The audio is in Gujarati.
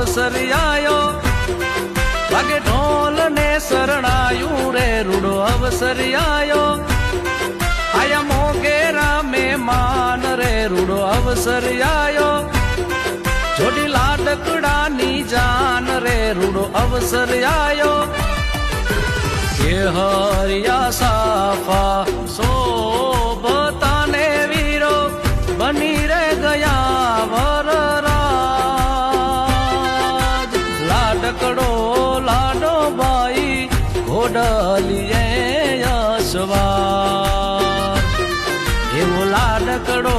અવસર આયો વાગે ઢોલ ને શરણાયું રે રૂડો અવસર આયો આયા મોગેરા મહેમાન રે રૂડો અવસર આયો જોડી લાડકડાની જાન રે રૂડો અવસર આયો કે હરિયા સાફા સોબતાને વીરો બની રે ગયા વરરાજ લાડકડો લાડો બાઈ ઘોડલીએ યશવાર એવો લાડકડો